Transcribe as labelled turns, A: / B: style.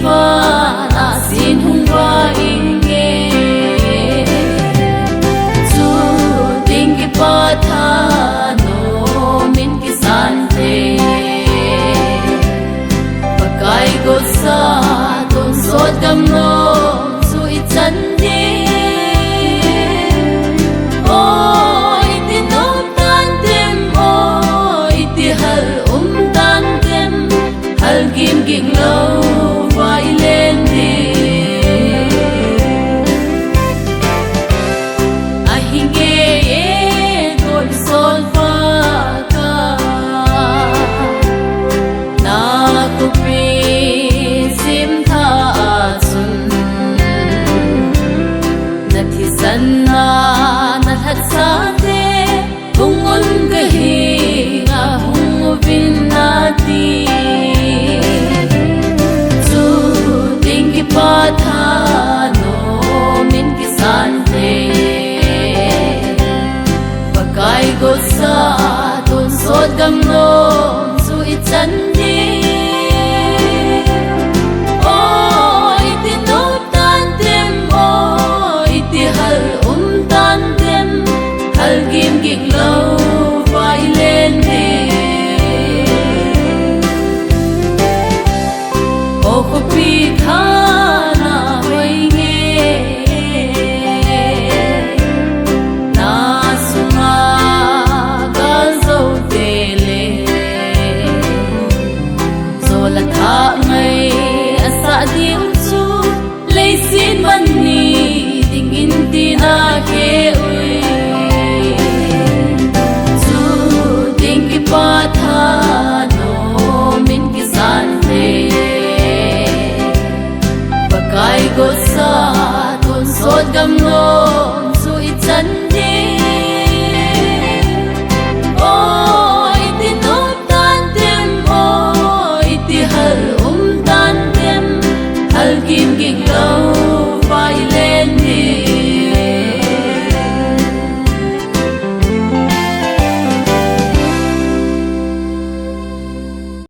A: pha na sin hung wa inge chu ding ki pa tha no min ki san te pakai go sa ton so gam no chu I chan de kim ging lâu vai lên đi ai nghe gọi son pha ca na cô pi sim tha sun na thi san na thật sa thế hung un cái hi nga hung vin na ti pa tha no min ki san te pakai go sa ton sot gam no su I chan ni o iti no tan tem o iti hal tan tem hal kim ging lo vai lên đi o ko pi tha là thả ngày asa đi